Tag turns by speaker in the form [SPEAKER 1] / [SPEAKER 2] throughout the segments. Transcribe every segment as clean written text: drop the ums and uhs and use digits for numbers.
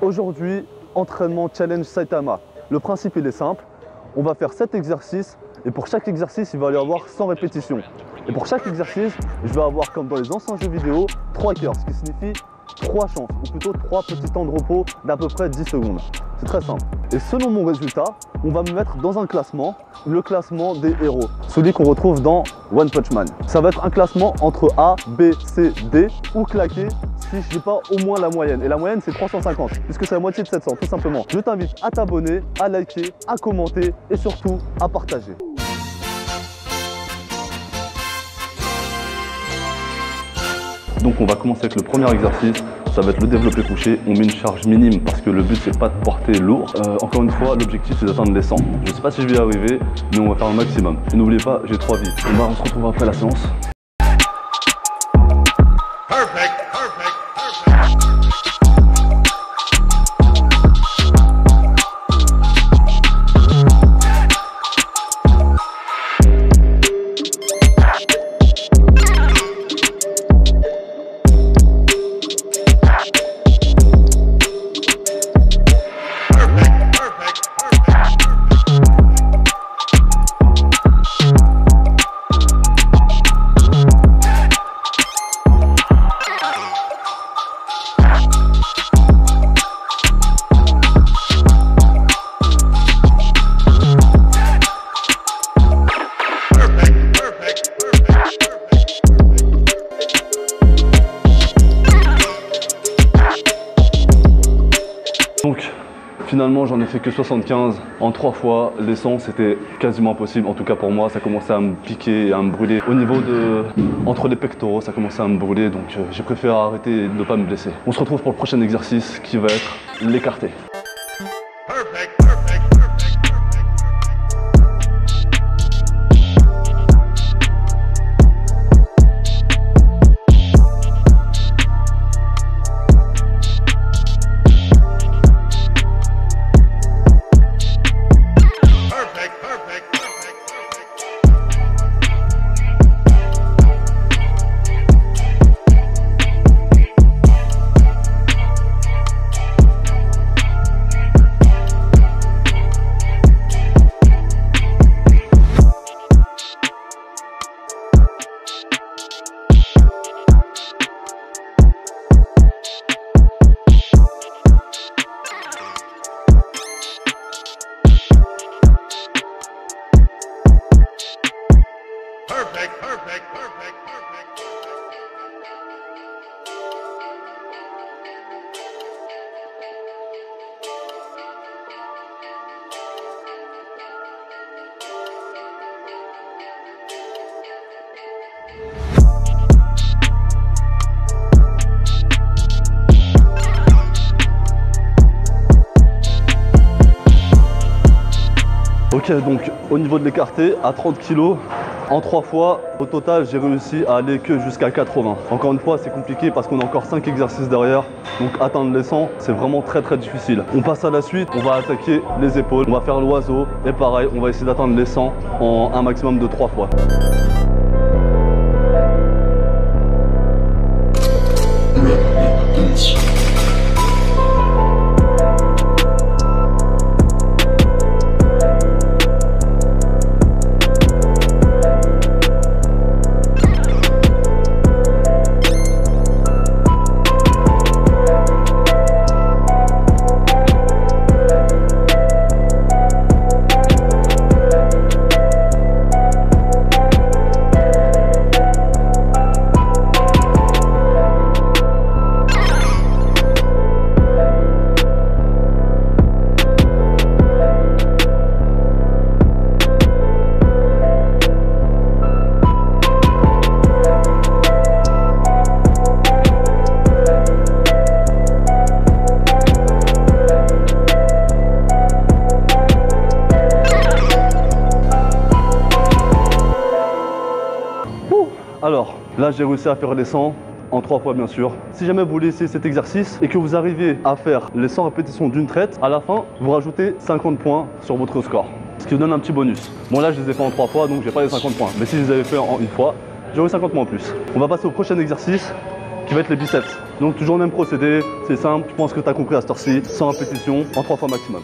[SPEAKER 1] Aujourd'hui, entraînement challenge Saitama. Le principe il est simple, on va faire 7 exercices et pour chaque exercice il va y avoir 100 répétitions. Et pour chaque exercice, je vais avoir comme dans les anciens jeux vidéo 3 cœurs, ce qui signifie 3 chances, ou plutôt 3 petits temps de repos d'à peu près 10 secondes. C'est très simple. Et selon mon résultat, on va me mettre dans un classement, le classement des héros, celui qu'on retrouve dans One Punch Man. Ça va être un classement entre A, B, C, D, ou claqué si je n'ai pas au moins la moyenne. Et la moyenne c'est 350, puisque c'est la moitié de 700, tout simplement. Je t'invite à t'abonner, à liker, à commenter et surtout à partager. Donc on va commencer avec le premier exercice, ça va être le développé couché. On met une charge minime parce que le but c'est pas de porter lourd. Encore une fois, l'objectif c'est d'atteindre les 100. Je sais pas si je vais y arriver, mais on va faire le maximum. Et n'oubliez pas, j'ai 3 vies. On se retrouve après la séance. Donc finalement j'en ai fait que 75 en 3 fois, les 100 c'était quasiment impossible, en tout cas pour moi ça commençait à me piquer et à me brûler. Au niveau de, entre les pectoraux ça commençait à me brûler, donc j'ai préféré arrêter et ne pas me blesser. On se retrouve pour le prochain exercice qui va être l'écarté. Ok, donc au niveau de l'écarté, à 30 kg, en 3 fois, au total j'ai réussi à aller que jusqu'à 80. Encore une fois, c'est compliqué parce qu'on a encore 5 exercices derrière, donc atteindre les 100, c'est vraiment très difficile. On passe à la suite, on va attaquer les épaules, on va faire l'oiseau, et pareil, on va essayer d'atteindre les 100 en un maximum de 3 fois. Alors, là j'ai réussi à faire les 100 en 3 fois bien sûr. Si jamais vous voulez essayer cet exercice et que vous arrivez à faire les 100 répétitions d'une traite, à la fin, vous rajoutez 50 points sur votre score. Ce qui vous donne un petit bonus. Bon là je les ai fait en 3 fois donc j'ai pas les 50 points. Mais si je les avais fait en une fois, j'aurais 50 points en plus. On va passer au prochain exercice qui va être les biceps. Donc toujours le même procédé, c'est simple, je pense que tu as compris à cette heure-ci, 100 répétitions en 3 fois maximum.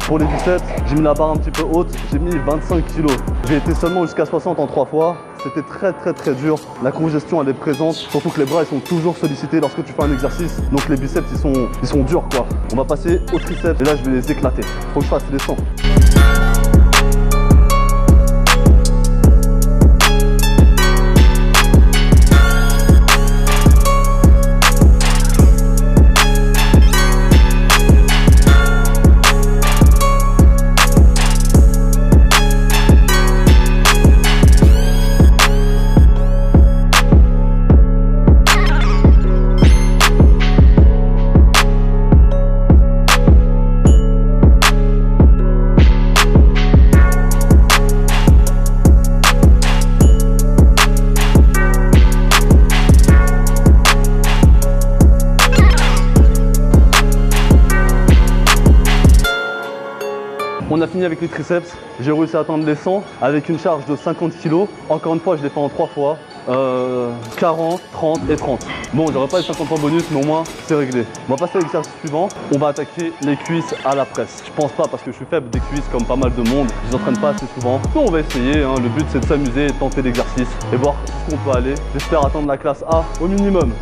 [SPEAKER 1] Pour les biceps, j'ai mis la barre un petit peu haute, j'ai mis 25 kg. J'ai été seulement jusqu'à 60 en 3 fois. C'était très dur. La congestion elle est présente, surtout que les bras ils sont toujours sollicités lorsque tu fais un exercice. Donc les biceps ils sont durs quoi. On va passer aux triceps et là je vais les éclater. Faut que je fasse les 100. On a fini avec les triceps, j'ai réussi à atteindre les 100 avec une charge de 50 kg. Encore une fois, je l'ai fait en 3 fois, 40, 30 et 30. Bon, j'aurais pas les 50 points bonus, mais au moins, c'est réglé. On va passer à l'exercice suivant. On va attaquer les cuisses à la presse. Je pense pas parce que je suis faible des cuisses comme pas mal de monde. Je les entraîne pas assez souvent. Mais on va essayer, hein. Le but, c'est de s'amuser, de tenter l'exercice et voir jusqu'où on peut aller. J'espère atteindre la classe A au minimum.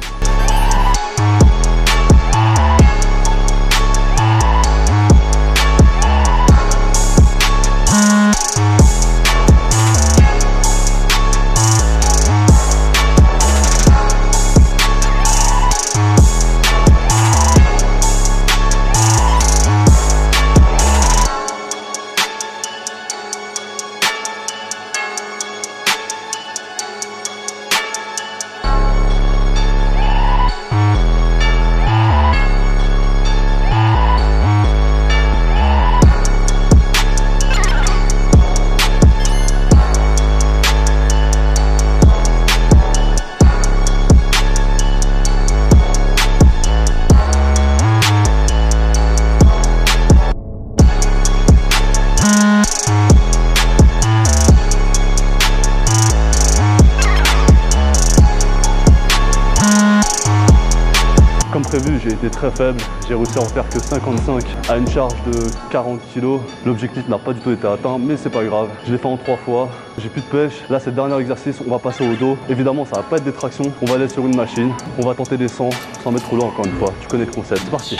[SPEAKER 1] Comme prévu, j'ai été très faible, j'ai réussi à en faire que 55 à une charge de 40 kg. L'objectif n'a pas du tout été atteint, mais c'est pas grave. Je l'ai fait en 3 fois, j'ai plus de pêche. Là, c'est le dernier exercice, on va passer au dos. Évidemment, ça va pas être des tractions, on va aller sur une machine. On va tenter des 100, sans mettre trop loin encore une fois. Tu connais le concept, c'est parti.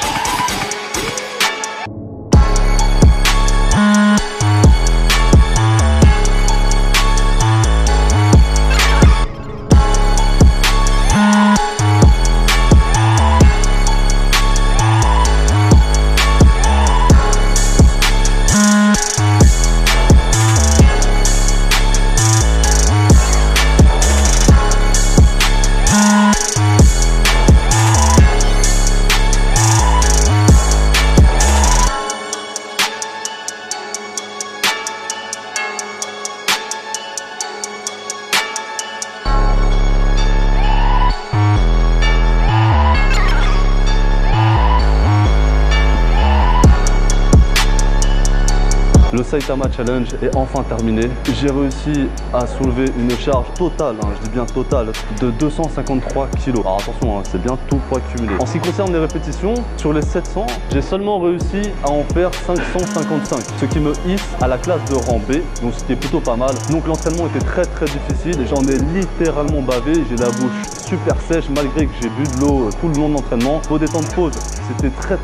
[SPEAKER 1] Le Saitama Challenge est enfin terminé. J'ai réussi à soulever une charge totale, je dis bien totale, de 253 kg. Alors attention, c'est bien tout poids cumulé. En ce qui concerne les répétitions, sur les 700, j'ai seulement réussi à en faire 555, ce qui me hisse à la classe de rang B, donc c'était plutôt pas mal. Donc l'entraînement était très difficile et j'en ai littéralement bavé, j'ai la bouche super sèche malgré que j'ai bu de l'eau tout le long de l'entraînement. Au temps de pause, c'était très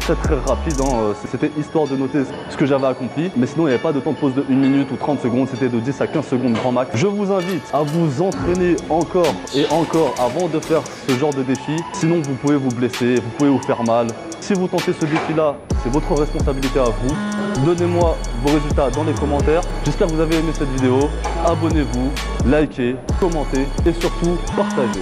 [SPEAKER 1] rapide, hein. C'était histoire de noter ce que j'avais accompli. Mais sinon, il n'y avait pas de temps de pause de 1 minute ou 30 secondes, c'était de 10 à 15 secondes grand max. Je vous invite à vous entraîner encore et encore avant de faire ce genre de défi. Sinon, vous pouvez vous blesser, vous pouvez vous faire mal. Si vous tentez ce défi-là, c'est votre responsabilité à vous. Donnez-moi vos résultats dans les commentaires. J'espère que vous avez aimé cette vidéo. Abonnez-vous, likez, commentez et surtout partagez.